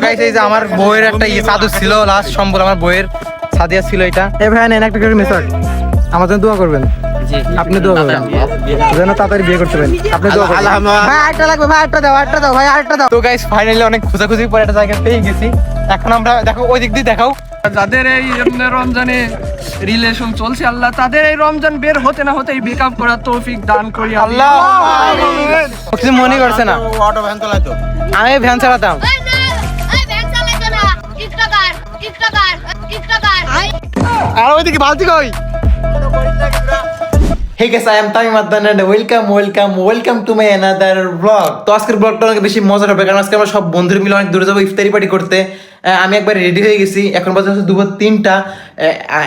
Guys এই যে আমার বউয়ের একটা চাদর ছিল লাস্ট সম্বল আমার বউয়ের সাদিয়া ছিল এটা। এ ভাই নেন একটা করে মেসেজ আমার জন্য দোয়া করবেন। আপনি দোয়া করবেন যেন তাড়াতাড়ি বিয়ে করতে পারেন। আপনি দোয়া করবেন। ভাই আরেকটা লাগবে, ভাই আরেকটা দাও, আরেকটা দাও, ভাই আরেকটা দাও। তো গাইস ফাইনালি অনেক খোঁজাখুঁজি পরে একটা জায়গা পেয়ে গেছি। এখন আমরা দেখো ওই দিক দিয়ে দেখাও। যাদের এই রমজানে রিলেশন চলছে আল্লাহ তাদের এই রমজান বের হতে না হতেই ব্রেকআপ করার তৌফিক দান করি আল্লাহ কিছু মনে করছে না, অটো ভ্যান চালাইতো। আমি ভ্যান চালাতাম। আর ওইদিকে বালতি কই? Hey guys, I am Tamim Adnan and welcome to my another vlog. তো আজকের ব্লগটা অনেক বেশি মজার হবে কারণ আজকে আমরা সব বন্ধুরা মিলে অনেক দূরে যাবো ইফতারি পার্টি করতে। আমি একবার রেডি হয়ে গেছি, এখন বাজে হচ্ছে দুপুর 3টা।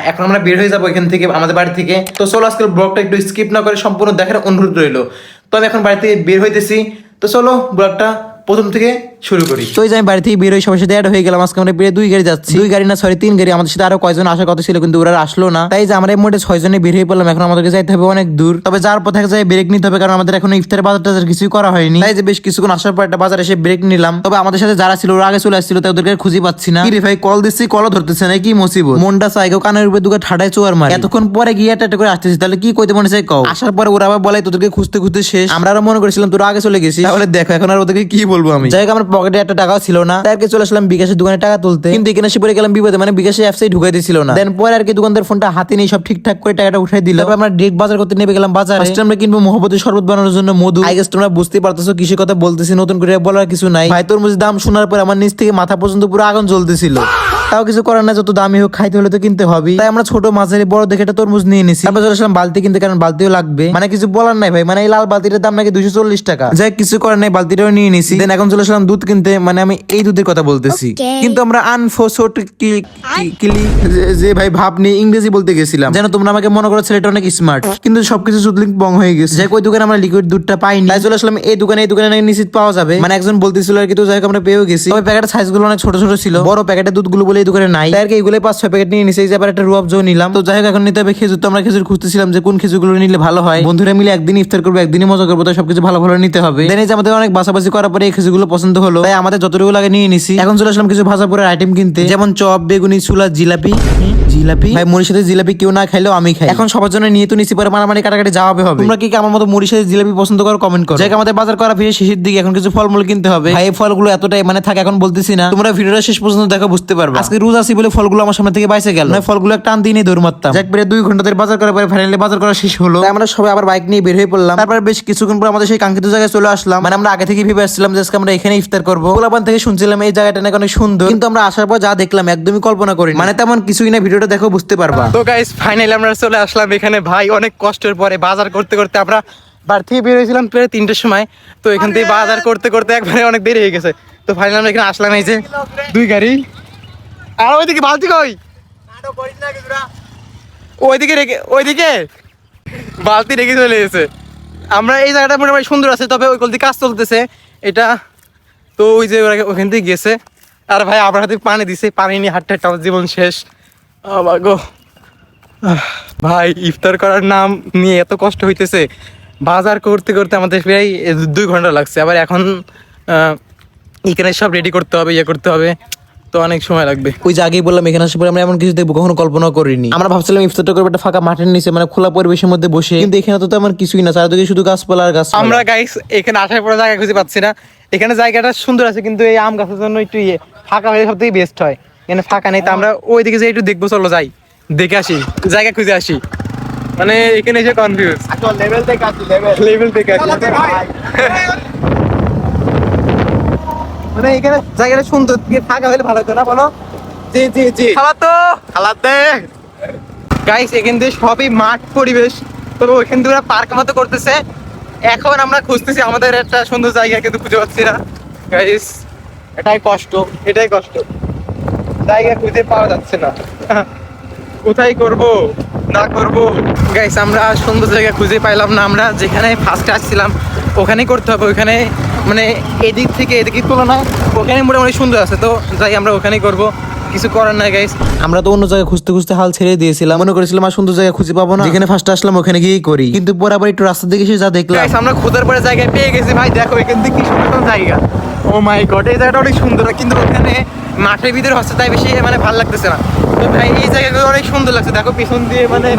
এখন আমরা বের হয়ে যাবো এখান থেকে, আমাদের বাড়ি থেকে। তো চলো আজকের ব্লগটা একটু স্কিপ না করে সম্পূর্ণ দেখার অনুরোধ রইলো। তো আমি এখন বাড়ি থেকে বের হইতেছি, তো চলো ব্লগটা প্রথম থেকে শুরু করি। তো এই যে আমি বাড়ি থেকে বের হয়ে সবার সাথে অ্যাড হয়ে গেলাম। আজকে আমরা বের 2 গাড়ি যাচ্ছি, 2 গাড়ি না সরি 3 গাড়ি। আমাদের সাথে আরো কয়জন আসার কথা ছিল কিন্তু ওরা আসলো না, তাই যে আমরা এই মোটে 6 জনে বের হয়ে পড়লাম। এখন আমাদেরকে যাইতে হবে অনেক দূর, তবে যার পথে যাই ব্রেক নিতে হবে কারণ আমাদের এখন ইফতারের বাজারটা কিছুই করা হয়নি। তাই যে বেশ কিছুক্ষণ আসার পর একটা বাজার এসে ব্রেক নিলাম। তবে আমাদের সাথে যারা ছিল ওরা আগে চলে আসছিল, তাই ওদেরকে খুঁজে পাচ্ছি না। কি রে ভাই কল দিচ্ছি কলও ধরতেছে না, কি মুসিবত। মনটা চাই কেউ কানের উপরে দুটো ঠাডায় চোয়ার মারি। এতক্ষণ পরে গিয়ে একটা করে আসতেছি, তাহলে কি কইতে মনে চাই কও। আসার পরে ওরা আবার বলে তোদেরকে খুঁজতে খুঁজতে শেষ। আমরা আরো মনে করেছিলাম তোরা আগে চলে গেছিস, তাহলে দেখো এখন আর ওদেরকে কি বলবো আমি। যাই হোক আমার পকেটে একটা টাকাও ছিল না, তাই আর কি চলে আসলাম বিকাশের দোকানে টাকা তুলতে। কিন্তু এখানে এসে পড়ে গেলাম বিপদে, মানে বিকাশে অ্যাপসই ঢুকাই দিছিল না। দেন পরে আর কি দোকানদার ফোনটা হাতে নিয়ে সব ঠিকঠাক করে টাকাটা উঠাই দিল। তারপর আমরা ডিরেক্ট বাজার করতে নেমে গেলাম বাজারে। ফার্স্টে আমরা কিনবো মহব্বতের শরবত বানানোর জন্য মধু। আই গেস তোমরা বুঝতে পারতেছো কিসের কথা বলতেছি, নতুন করে বলার কিছু নাই। ভাই তরমুজের দাম শোনার পর আমার নিচ থেকে মাথা পর্যন্ত পুরো আগুন জ্বলতেছিল। তাও কিছু করার না, যত দামি হোক খাইতে হলে তো কিনতে হবে। তাই আমরা ছোট মাঝারি বড় দেখে একটা তরমুজ নিয়ে নিছি। তারপর চলে আসলাম বালতি কিনতে, কারণ বালতিও লাগবে। মানে কিছু বলার নাই ভাই, মানে এই লাল বালতিটার দাম নাকি 240 টাকা। যাই কিছু করার নাই, বালতিটাও নিয়ে নিছি। দেন এখন চলে আসলাম দুধ কিনতে, মানে আমি এই দুধের কথা বলতেছি। কিন্তু আমরা যে ভাই ভাব নিয়ে ইংরেজি বলতে গেছিলাম, যেন তোমরা আমাকে মনে করো ছেলেটা অনেক স্মার্ট, কিন্তু সবকিছু চুদলিং বং হয়ে গেছে। যাই ওই দোকানে আমরা লিকুইড দুধটা পাইনি, তাই চলে আসলাম এই দোকানে নাকি নিশ্চিত পাওয়া যাবে, মানে একজন বলতেছিল আর কি। তো যাই হোক আমরা পেয়েও গেছি। তবে প্যাকেটের সাইজ গুলো অনেক ছোট ছোট ছিল, বড় প্যাকেটের দুধগুলো বলে এই দোকানে নাই। তাই আর কি এইগুলো 5-6 প্যাকেট নিয়ে নিছি। এই যে আবার একটা রুয়াব জো নিলাম। তো যাই হোক এখন নিতে হবে খেজুর। তো আমরা খেজুর খুঁজতেছিলাম যে কোন খেজুরগুলো নিলে ভালো হয়। বন্ধুরা মিলে একদিন ইফতার করবো, একদিনই মজা করবো, তাই সবকিছু ভালো ভালো নিতে হবে। দেন এই যে আমাদের অনেক বাছাবাছি করার পরে এই খেজুরগুলো পছন্দ হলো, তাই আমাদের যতটুকু লাগে নিয়ে নিছি। এখন চলে আসলাম কিছু ভাজাপুরের আইটেম কিনতে, যেমন চপ, বেগুনি, ছোলা, জিলাপি। ভাই মুড়ির সাথে জিলাপি কেউ না খাইলেও আমি খাই। এখন সবার জন্য নিয়ে তো নিছি, পরে মারামারি কাটাকাটি যাওয়া হবে। তোমরা কি আমার মতো মুড়ির সাথে জিলাপি পছন্দ করো কমেন্ট করো। যাই আমাদের বাজার করা ফিরে শেষের দিকে, এখন কিছু ফলমূল কিনতে হবে। ভাই এই ফলগুলো এতটাই মানে থাকে এখন বলতেছি না, তোমরা ভিডিওটা শেষ পর্যন্ত দেখো বুঝতে পারবে। আজকে রোজ আসি বলে ফলগুলো আমার সামনে থেকে বাইসে গেল, ফলগুলো একটা টান দিয়ে দৌড় মারতাম। যাক প্রায় 2 ঘন্টা ধরে বাজার করার পরে ফাইনালি বাজার করা শেষ হলো। তাই আমরা সবাই আবার বাইক নিয়ে বের হয়ে পড়লাম। তারপর বেশ কিছুক্ষণ পর আমাদের সেই কাঙ্ক্ষিত জায়গায় চলে আসলাম। মানে আমরা আগে থেকে ভেবে আসছিলাম যে আজকে আমরা এখানে ইফতার করবো। পোলাপান থেকে শুনছিলাম এই জায়গাটা নাকি অনেক সুন্দর, কিন্তু আমরা আসার পর যা দেখলাম একদমই কল্পনা করি, মানে তেমন কিছুই না। ভিডিওটা দেখো বুঝতে পারবা। তো গাইস ফাইনালি আমরা চলে আসলাম এখানে। ভাই অনেক কষ্টের পরে বাজার করতে করতে আমরা বাড়ি থেকে বের হয়েছিলাম প্রায় 3টের সময়। তো এখান থেকে বাজার করতে করতে একবারে অনেক দেরি হয়ে গেছে। তো ফাইনালি আমরা এখানে আসলাম, এই যে 2 গাড়ি। আর ওইদিকে বালতি কই? ওইদিকে বালতি রেখে চলে গেছে। আমরা এই জায়গাটা মোটামুটি সুন্দর আছে, তবে ওই কলদি কাজ চলতেছে এটা। তো ওই যে ওখান থেকে গেছে। আর ভাই আমার হাতে পানি দিছে, পানি নিয়ে হাঁটতে হাঁটতে আমার জীবন শেষ। গো ভাই ইফতার করার নাম নিয়ে এত কষ্ট হইতেছে। বাজার করতে করতে আমাদের প্রায় 2 ঘন্টা লাগছে। আবার এখন এখানে সব রেডি করতে হবে, ইয়ে করতে হবে, তো অনেক সময় লাগবে। ওই যে আগেই বললাম এখানে আসলে আমরা এমন কিছু দেখবো কখনো কল্পনা করিনি। আমরা ভাবছিলাম ইফতারটা করবো একটা ফাঁকা মাঠের নিচে, মানে খোলা পরিবেশের মধ্যে বসে, কিন্তু এখানে তো তেমন কিছুই না, চারিদিকে শুধু গাছপালা আর গাছ। আমরা গাইস এখানে আসার পরে জায়গা খুঁজে পাচ্ছি না। এখানে জায়গাটা সুন্দর আছে, কিন্তু এই আম গাছের জন্য একটু ফাঁকা হয়ে সব থেকে বেস্ট হয়। এখানে ফাঁকা নেই, তো আমরা ওইদিকে যাই একটু দেখবো, চলো যাই দেখে আসি, জায়গা খুঁজে আসি। মানে এখানে এসে কনফিউজ লেভেল থেকে আসি। মানে এখানে জায়গাটা সুন্দর, ফাঁকা হলে ভালো হতো না বলো? জি খালাতে গাইস এখান থেকে সবই মাঠ পরিবেশ, তবে ওইখান থেকে পার্ক মতো করতেছে। এখন আমরা খুঁজতেছি আমাদের একটা সুন্দর জায়গা, কিন্তু খুঁজে পাচ্ছি না গাইস। এটাই কষ্ট জায়গা খুঁজে পাওয়া যাচ্ছে না। কোথায় করব না করব গাইস, আমরা সুন্দর জায়গা খুঁজে পাইলাম না। আমরা যেখানে ফার্স্টে আসছিলাম ওখানেই করতে হবে। ওখানে মানে এদিক থেকে এদিকের তুলনায় ওখানে মোটামুটি সুন্দর আছে, তো যাই আমরা ওখানেই করব, কিছু করার নাই গাইস। আমরা তো অন্য জায়গায় খুঁজতে খুঁজতে হাল ছেড়ে দিয়েছিলাম, মনে করেছিলাম আর সুন্দর জায়গা খুঁজে পাবো না, যেখানে ফার্স্টে আসলাম ওখানে গিয়েই করি। কিন্তু পরে আবার একটু রাস্তা দিকে এসে যা দেখলাম, আমরা খোঁজার পরে জায়গায় পেয়ে গেছি। ভাই দেখো এখান থেকে কি সুন্দর জায়গা, ও মাই গড, এই জায়গাটা অনেক সুন্দর, কিন্তু ওখানে মাঠের ভিতরে হচ্ছে তাই বেশি মানে ভালো লাগতেছে না। তো ভাই এই জায়গাগুলো অনেক সুন্দর লাগছে, দেখো পিছন দিয়ে মানে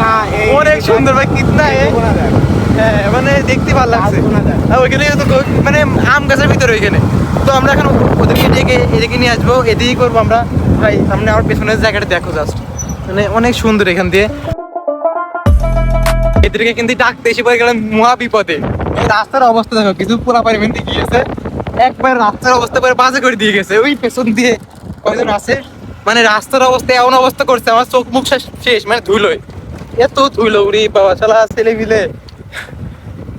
অনেক সুন্দর ভাই, কিতনা হ্যাঁ মানে দেখতে ভালো লাগছে। আর ওইখানে তো মানে আম গাছের ভিতরে ওইখানে। তো আমরা এখন ওদেরকে ডেকে এদিকে নিয়ে আসবো, এদিকেই করবো আমরা। ভাই সামনে আমার পেছনের জায়গাটা দেখো জাস্ট, মানে অনেক সুন্দর এখান দিয়ে। এদেরকে কিন্তু ডাকতে এসে পড়ে গেলাম মহা বিপদে। রাস্তার অবস্থা দেখো, কিছু পোলা পারিবেন দিয়ে গিয়েছে, একবার রাস্তার অবস্থা করে বাজে করে দিয়ে গেছে। ওই পেছন দিয়ে কয়জন আছে, মানে রাস্তার অবস্থা এমন অবস্থা করছে আমার চোখ মুখ শেষ, মানে ধুলোয়, এত ধুলো উড়ি বাবা চালা ছেলে মিলে।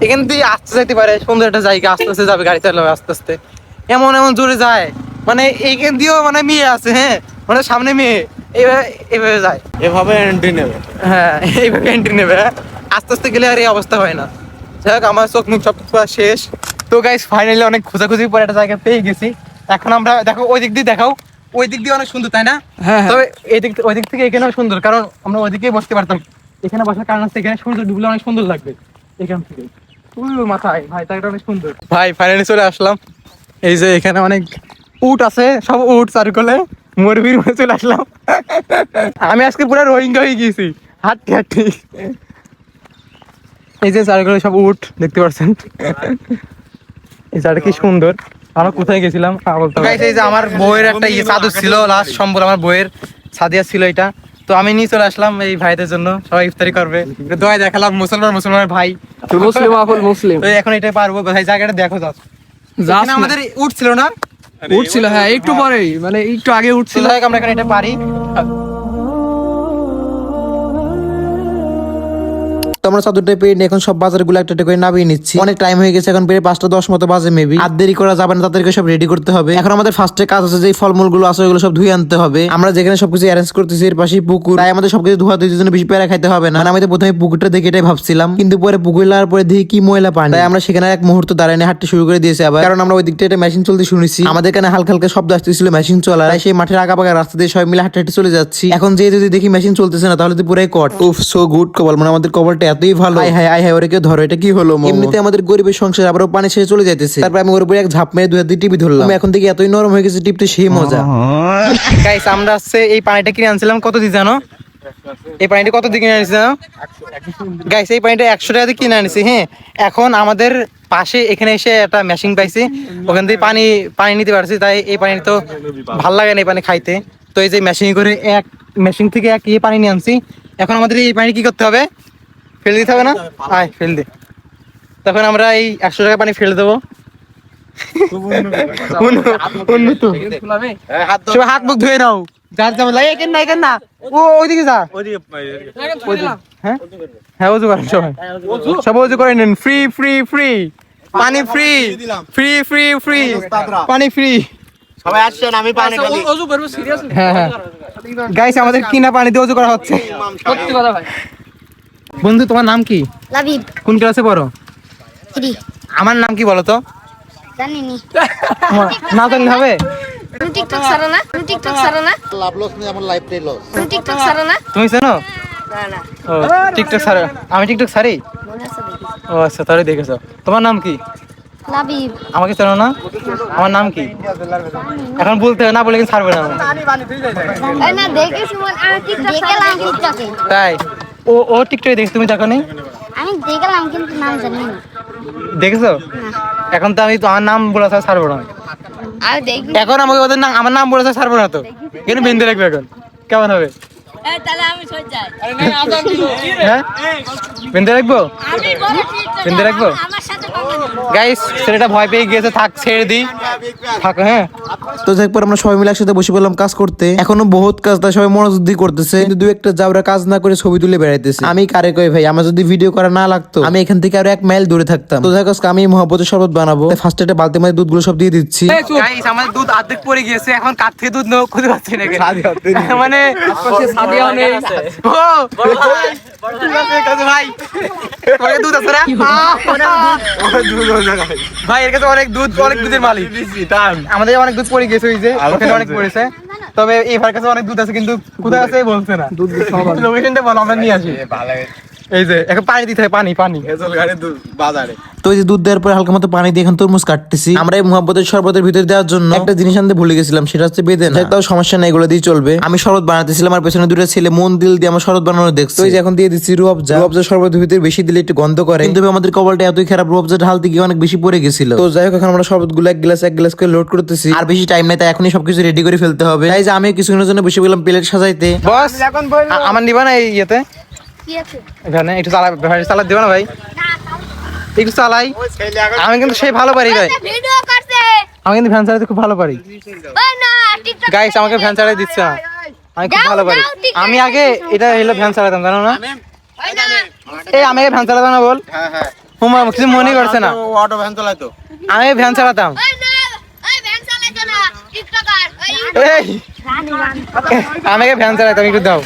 এখান দিয়ে আস্তে যাইতে পারে, সুন্দর একটা জায়গা, আস্তে আস্তে যাবে গাড়ি চালাবে আস্তে আস্তে, এমন এমন জোরে যায়, মানে এইখান দিয়েও মানে মেয়ে আছে, হ্যাঁ মানে সামনে মেয়ে এভাবে যায়, এভাবে এন্ট্রি নেবে। হ্যাঁ এইভাবে এন্ট্রি নেবে। আস্তে আস্তে গেলে আর এই অবস্থা হয় না। যাই হোক আমার চোখ মুখ সব শেষ। তো গাইস ফাইনালি অনেক খোঁজাখুঁজি পরে একটা জায়গা পেয়ে গেছি। এখন আমরা দেখো ওই দিক দিয়ে দেখাও, ওই দিক দিয়ে অনেক সুন্দর তাই না? হ্যাঁ, হ্যাঁ। তবে ওই দিক থেকে এখানেও সুন্দর, কারণ আমরা ওই দিকেই বসতে পারতাম। এখানে বসার কারণ হচ্ছে এখানে সূর্য ডুবলে অনেক সুন্দর লাগবে এখান থেকে। মাথায় ভাই জায়গাটা অনেক সুন্দর। ভাই ফাইনালি চলে আসলাম, এই যে এখানে অনেক উট আছে, সব উট চারকলে মরবির মধ্যে চলে আসলাম। আমি আজকে পুরো রোহিঙ্গা হয়ে গিয়েছি হাঁটতে হাঁটতে। এই যে চারকলে সব উট দেখতে পাচ্ছেন, এই জায়গাটা কি সুন্দর। আমরা কোথায় গেছিলাম এই যে আমার বইয়ের একটা চাদর ছিল, লাস্ট সম্বল আমার বইয়ের সাদিয়া ছিল এটা। তো আমি নিয়ে চলে আসলাম এই ভাইদের জন্য, সবাই ইফতারি করবে, দোয়া দেখালাম। মুসলমান ভাই, মুসলিম আফুল মুসলিম। তো এখন এটা পারবো ভাই, জায়গাটা দেখো যাচ্ছে। যাস আমাদের উঠছিল না, উঠছিল, হ্যাঁ একটু পরেই, মানে একটু আগে উঠছিল। আমরা এখানে এটা পারি। তো আমরা চাদরটা পেয়ে নিয়ে এখন সব বাজারগুলো একটা একটা করে নামিয়ে নিচ্ছি। অনেক টাইম হয়ে গেছে, এখন প্রায় 5টা 10 মতো বাজে মেবি। আর দেরি করা যাবে না, তাদেরকে সব রেডি করতে হবে। এখন আমাদের ফার্স্টে কাজ আছে, যে ফলমূলগুলো আছে ওগুলো সব ধুয়ে আনতে হবে। আমরা যেখানে সবকিছু অ্যারেঞ্জ করতেছি এর পাশে পুকুর, তাই আমাদের সবকিছু ধোয়া ধুয়ে জন্য বেশি প্যারা খাইতে হবে না। মানে আমি তো প্রথমে পুকুরটা দেখে এটাই ভাবছিলাম, কিন্তু পরে পুকুর লাগার পরে দেখি কি ময়লা পানি। তাই আমরা সেখানে এক মুহূর্ত দাঁড়ায় হাঁটতে শুরু করে দিয়েছি আবার, কারণ আমরা ওই দিকটা একটা মেশিন চলতে শুনেছি। আমাদের এখানে হালকা হালকা শব্দ আসতেছিল মেশিন চলার, তাই সেই মাঠের আগাপাগা রাস্তা দিয়ে সবাই মিলে হাঁটতে হাঁটতে চলে যাচ্ছি। এখন যে যদি দেখি মেশিন চলতেছে না, তাহলে তো পুরাই কট। উফ সো গুড কপাল, মানে আমাদের কপালটা এতই ভালো। হাই হাই ওরে কেউ ধরো, এটা কি হলো? এমনিতে আমাদের গরিবের সংসার আবারও পানি ছেড়ে চলে যাইতেছে। তারপর আমি ওর উপরে এক ঝাঁপ মেরে 2 হাত দিয়ে টিপি ধরলাম। এখন থেকে এতই নরম হয়ে গেছে টিপতে, সেই মজা। গাইস আমরা আসছে এই পানিটা কিনে আনছিলাম কত দিয়ে জানো? এই পানিটা কত দিয়ে কিনে আনছি জানো গাইস? এই পানিটা 100 টাকা দিয়ে কিনে আনছি। হ্যাঁ, এখন আমাদের পাশে এখানে এসে একটা মেশিন পাইছি, ওখান থেকে পানি নিতে পারছি। তাই এই পানি তো ভাল লাগে না এই পানি খাইতে। তো এই যে মেশিন করে এক মেশিন থেকে এক পানি নিয়ে আনছি। এখন আমাদের এই পানি কি করতে হবে? ফেলে দিতে হবে না? আয় ফেল দে। তখন আমরা এই 100 টাকা পানি ফেলে দেবো। হাত মুখ ধুয়ে নাও, যার যেমন লাগে। এখানে না, এখানে না, ওইদিকে যা। হ্যাঁ হ্যাঁ, ওজু করেন সবাই, সব ওজু করে নেন। ফ্রি ফ্রি ফ্রি পানি, ফ্রি ফ্রি ফ্রি ফ্রি পানি, ফ্রি। সবাই আসছেন, আমি পানি খালি। ওযু করব সিরিয়াস। হ্যাঁ হ্যাঁ গাইস, আমাদের কিনা পানি দিয়ে ওজু করা হচ্ছে। সত্যি কথা ভাই। বন্ধু তোমার নাম কি? লাবিব। কোন ক্লাসে পড়ো? 3। আমার নাম কি বলো তো? জানিনি। না জানলে হবে? তুমি টিকটক ছাড়ো না? তুমি টিকটক ছাড়ো না? লাভ লস নেই, আমার লাইফটাই লস। তুমি টিকটক ছাড়ো না? তুমি জানো? না না। ও টিকটক ছাড়ো? আমি টিকটক ছাড়ি? মনে আছে দেখি। ও আচ্ছা, তাহলে দেখেছো। তোমার নাম কি? লাবিব। আমাকে চেনো না? আমার নাম কি? এখন বলতে হবে না, বলে কিন্তু ছাড়বে না। এই না দেখেছি, আমি টিকটক দেখলাম টিকটকে। তাই ও টিকটকে দেখছি, তুমি দেখো নি? আমি দেখলাম কিন্তু নাম জানি না। দেখেছো? এখন তো আমি তো আমার নাম বলে ছাড়বো না। আমি দেখি। এখন আমাকে ওদের নাম, আমার নাম বলে ছাড়বো না তো। কিন্তু বেঁধে রাখবে এখন, কেমন হবে? এই তাহলে আমি সই যাই। হ্যাঁ বেঁধে রাখবো, আমি বড় টিকটক। বেঁধে রাখবো। আমার সাথে কথা বলো। গাইস ছেলেটা ভয় পেয়ে গিয়েছে, থাক ছেড়ে দিই, থাক। হ্যাঁ, তো যাকপর আমরা সবাই মিলে একসাথে বসে পড়লাম কাজ করতে। এখনো বহুত কাজ, তাই সবাই মনোযোগ দিয়ে করতেছে, কিন্তু 2-1টা যাওরা কাজ না করে ছবি তুলে বেড়াইতেছে। আমি কারে কই ভাই, আমার যদি ভিডিও করা না লাগতো আমি এখান থেকে আরো 1 মাইল দূরে থাকতাম। তো যাক আজকে আমি মহব্বতের শরবত বানাবো। ফার্স্ট একটা বালতি মধ্যে দুধগুলো সব দিয়ে দিচ্ছি। গাইস আমাদের দুধ অর্ধেক পড়ে গিয়েছে, এখন কাট থেকে দুধ নেওয়া খুঁজে পাচ্ছি না। মানে সাদিয়া নেই। ও ভাই অনেক দুধ আছে না? ভাই এর কাছে অনেক দুধ, অনেক দুধের মালিক। আমাদের অনেক দুধ পড়ে গেছে, ওই যে ওখানে অনেক পড়েছে। তবে এই ভাইয়ের কাছে অনেক দুধ আছে, কিন্তু কোথায় আছে বলছে না। লোকেশনটা বলো, আমরা নিয়ে আসি। এই যে এখন পানি দিতে হয়, পানি পানি তো এই যে দুধ দেওয়ার পরে হালকা মতো পানি দিয়ে এখন তরমুজ কাটতেছি। আমরা এই মুহাব্বতের শরবতের ভিতরে দেওয়ার জন্য একটা জিনিস আনতে ভুলে গেছিলাম, সেটা হচ্ছে বেদেনা। তাও সমস্যা নাই, এগুলো দিয়ে চলবে। আমি শরবত বানাতেছিলাম আর পেছনে দুটো ছেলে মন দিল দিয়ে আমার শরবত বানানো দেখছে। তো এই যে এখন দিয়ে দিচ্ছি রুয়াবজা। রুয়াবজা শরবতের ভিতরে বেশি দিলে একটু গন্ধ করে, কিন্তু আমাদের কপালটা এতই খারাপ, রুয়াবজা ঢালতে গিয়ে অনেক বেশি পড়ে গেছিল। তো যাই হোক, এখন আমরা শরবতগুলো এক গ্লাস করে লোড করতেছি। আর বেশি টাইম নাই, তাই এখনই সবকিছু রেডি করে ফেলতে হবে। তাই যে আমি কিছুক্ষণের জন্য বসে গেলাম প্লেট সাজাইতে। বস আমার নিবা না এই ইয়েতে, কি আছে এখানে একটু চালা দিবা না ভাই? না একটু চালাই। আমি কিন্তু সেই ভালো পারি ভাই, ভিডিও করছে আমি কিন্তু ভ্যান চালাতে খুব ভালো পারি। ওই না টিকটক গাইস আমাকে ভ্যান চালাই দিচ্ছে না, আমি খুব ভালো পারি। আমি আগে এটা হলো ভ্যান চালাতাম, জানো না? ওই না এই আমি ভ্যান চালাতাম না বল। হুমা কিছু মনে করছে না, অটো ভ্যান চালাইতো। আমি ভ্যান চালাতাম। ওই না ওই ভ্যান চালাইতো না টিকটকার ওই এই রানী রানী আমাকে ভ্যান চালাতাম, একটু দাও।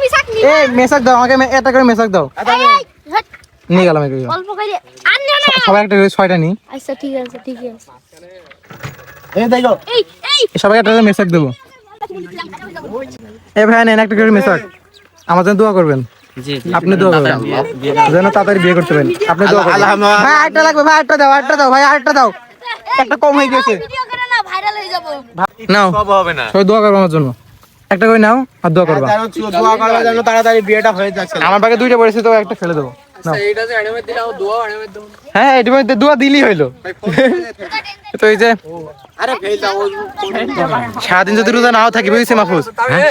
মিসাক নি এই মেসাক দাও আমাকে, এটা করে মেসাক দাও। নিয়ে গেলাম একটু, অল্প করে আনলে না সবাই একটা করে 6টা নি। আচ্ছা ঠিক আছে এই দেখো এই এই সবাই একটা করে মেসাক দেবো। এই ভাই নেন একটা করে মেসাক, আমার জন্য দোয়া করবেন। আপনি দোয়া করবেন যেন তাড়াতাড়ি বিয়ে করতে পারেন। আপনি দোয়া করবেন। ভাই আরেকটা লাগবে, ভাই আরেকটা দাও ভাই, আরেকটা দাও। একটা কম হয়ে গেছে, ভিডিও করে না ভাইরাল হয়ে যাব নাও। সব হবে না। সবাই দোয়া করবে আমার জন্য, একটা করে নাও আর দোয়া করবা। দোয়া করার জন্য তাড়াতাড়ি বিয়েটা হয়ে যাচ্ছে। আমার ভাগে 2টা পড়েছে, তো একটা ফেলে দেবো। নাও। এইটা যে এনিমে দিলাও দোয়া এনিমে দাও হ্যাঁ এটির মধ্যে দোয়া দিলেই হইলো। তো এই যে আরে ফেল দাও। সারাদিন যদি রোজা নাও থাকি, বুঝছি মাহফুজ,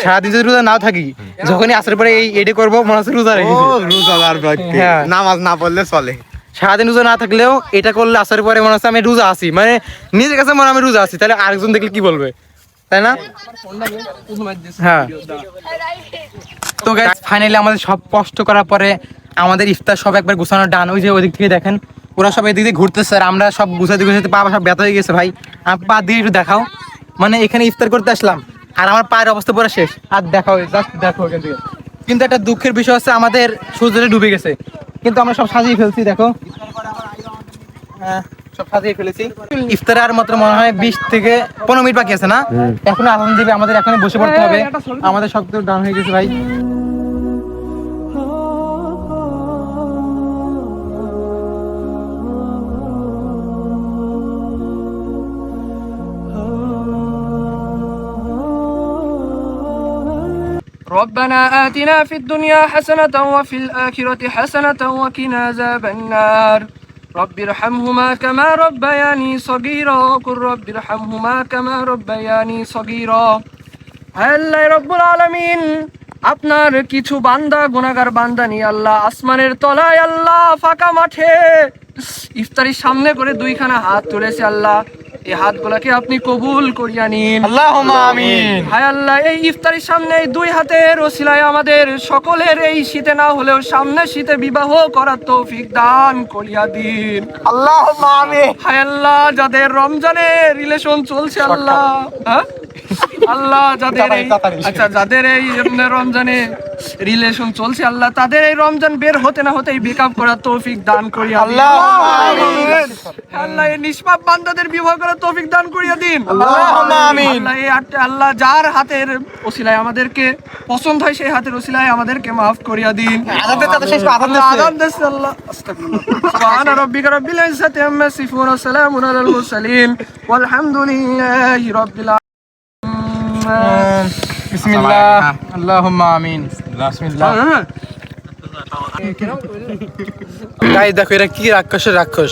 সারাদিন যদি রোজা নাও থাকি, যখনই আসর পরে এই এডে করবো মনে হচ্ছে রোজা রেখেছি। রোজাদার ব্যক্তি হ্যাঁ। নামাজ না পড়লে চলে। সারাদিন রোজা না থাকলেও এটা করলে আসর পরে মনে হচ্ছে আমি রোজা আছি, মানে নিজের কাছে মনে হয় আমি রোজা আছি, তাহলে আরেকজন দেখলে কি বলবে, তাই না? হ্যাঁ। তো গাইস ফাইনালি আমাদের সব কষ্ট করার পরে আমাদের ইফতার সব একবার গুছানো ডান। ওই যে ওদিক থেকে দেখেন ওরা সব এদিক দিয়ে ঘুরতেছে, আর আমরা সব গুছাতে পা সব ব্যথা হয়ে গেছে ভাই। আমার পা দিয়ে একটু দেখাও, মানে এখানে ইফতার করতে আসলাম আর আমার পায়ের অবস্থা পুরো শেষ। আর দেখাও, জাস্ট দেখো এখান থেকে। কিন্তু একটা দুঃখের বিষয় হচ্ছে আমাদের সূর্যটা ডুবে গেছে, কিন্তু আমরা সব সাজিয়ে ফেলছি, দেখো। হ্যাঁ সব সাজিয়ে ফেলেছি। ইফতারে আর মাত্র মনে হয় 20 থেকে 15 মিনিট বাকি আছে না? এখন আগুন দিবে, আমাদের এখনই বসে পড়তে হবে। আমাদের সব তো ডাউন হয়ে গেছে ভাই। ربنا آتنا في الدنيا حسنة وفي الآخرة حسنة وقنا عذاب النار رب ارحمهما كما ربياني صغيرا وقل رب ارحمهما كما ربياني صغيرا আল্লাহ রব্বুল আলামিন, আপনার কিছু বান্দা গুনাহগার বান্দা নিয়ে আল্লাহ আসমানের তলায় আল্লাহ ফাঁকা মাঠে ইফতারির সামনে করে 2খানা হাত তুলেছে আল্লাহ। এই হাতগুলোকে আপনি কবুল করিয়া নিন আল্লাহুম্মা আমিন। হায় আল্লাহ, এই ইফতারির সামনে এই 2 হাতের ওসিলায় আমাদের সকলের এই শীতে না হলেও সামনে শীতে বিবাহ করার তৌফিক দান করিয়া দিন আল্লাহুম্মা আমিন। হায় আল্লাহ, যাদের রমজানে রিলেশন চলছে আল্লাহ, হ্যাঁ আল্লাহ যাদের আচ্ছা যাদের এই রমজানে রিলেশন চলছে আল্লাহ, তাদের এই রমজান বের হতে না হতেই ব্রেকআপ করার তৌফিক দান করিয়া দিন আল্লাহ। এই নিষ্পাপ বান্দাদের বিবাহ করার তৌফিক দান করিয়া দিন আল্লাহুম্মা আমিন। আল্লাহ এই আল্লাহ যার হাতের ওসিলায় আমাদেরকে পছন্দ হয় সেই হাতের ওসিলায় আমাদেরকে maaf করিয়া দিন। আযান দিচ্ছে আল্লাহ। সুবহান রাব্বিকা রাব্বিল ইজ্জাতি আম্মা ইয়াসিফুন ওয়া সালামুন আলাল মুরসালিন ওয়ালহামদুলিল্লাহি রাব্বিল আলামিন। বিসমিল্লাহ আল্লাহুম্মা আমিন। বিসমিল্লাহ। গাইস দেখো এটা কি রাক্ষসের রাক্ষস,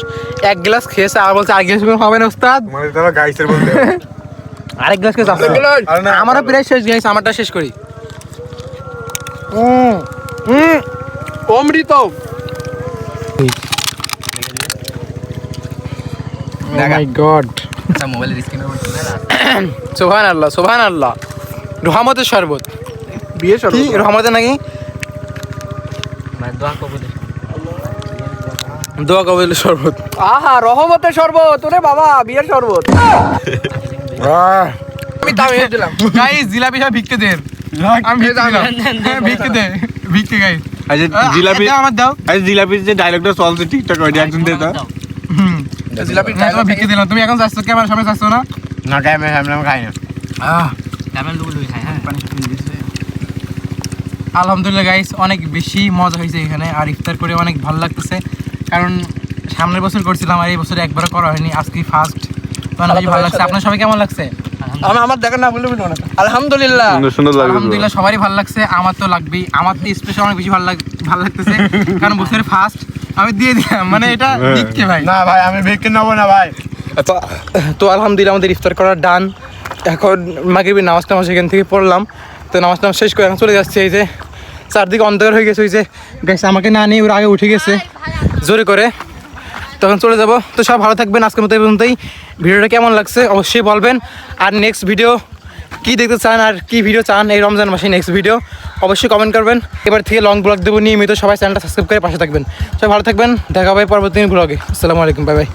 1 গ্লাস খেয়েছে আর বলছে আর গ্লাস হবে না উস্তাদ। মানে তোরা গাইসের বলতে আরেক গ্লাস খেয়েছে আমারও প্রায় শেষ। গাইস আমারটা শেষ করি। অমৃত Oh my God. সুবহানাল্লাহ সুবহানাল্লাহ। রহমতের শরবত, বিয়ে কি রহমতের নাকি দোয়া কবুলের শরবত। আহা রহমতের শরবত, ওরে বাবা বিয়ের শরবত। আমি দাম দিয়ে দিলাম। গাইস জিলাপি সব ভিক্ষে দেন, আমি ভিক্ষে দিলাম। ভিক্ষে দে, ভিক্ষে গাইস। আচ্ছা জিলাপি আমার দাও। আচ্ছা জিলাপির যে ডায়লগটা চলছে টিকটক ওই একজন দে দাও। জিলাপি তোমার ভিক্ষে দিলাম, তুমি এখন যাচ্ছ ক্যামেরার সামনে যাচ্ছ না? না ক্যামেরা সামনে আমি খাই না। আলহামদুলিল্লাহ গাইস, অনেক বেশি মজা হয়েছে এখানে, আর ইফতার করে অনেক ভালো লাগতেছে। কারণ সামনের বছর করছিলাম আর এই বছর একবারও করা হয়নি, আজকে ফার্স্ট। তো অনেক বেশি ভালো লাগছে। আপনার সবাই কেমন লাগছে? আমার দেখা না বললে বলবো না। আলহামদুলিল্লাহ। সুন্দর লাগবে আলহামদুলিল্লাহ, সবারই ভালো লাগছে। আমার তো লাগবেই, আমার তো স্পেশাল অনেক বেশি ভালো লাগতেছে কারণ বছরের ফার্স্ট আমি দিয়ে দিলাম, মানে এটা দিচ্ছে ভাই। না ভাই, আমি ভেকে নেবো না ভাই। তো আলহামদুলিল্লাহ আমাদের ইফতার করার ডান। এখন মাগরিবের নামাজ টামাজ এখান থেকে পড়লাম, তো নামাজ টামাজ শেষ করে এখন চলে যাচ্ছে। এই যে চারদিকে অন্ধকার হয়ে গেছে, ওই যে গাইস আমাকে না নিয়ে ওরা আগে উঠে গেছে জোরে করে, তখন চলে যাব। তো সব ভালো থাকবেন, আজকের মতো এই পর্যন্তই। ভিডিওটা কেমন লাগছে অবশ্যই বলবেন, আর নেক্সট ভিডিও কী দেখতে চান আর কী ভিডিও চান এই রমজান মাসে নেক্সট ভিডিও অবশ্যই কমেন্ট করবেন। এবার থেকে লং ব্লগ দেবো নিয়মিত, সবাই চ্যানেলটা সাবস্ক্রাইব করে পাশে থাকবেন। সবাই ভালো থাকবেন, দেখা হবে পরবর্তী ব্লগে। আসসালামু আলাইকুম, বাই বাই।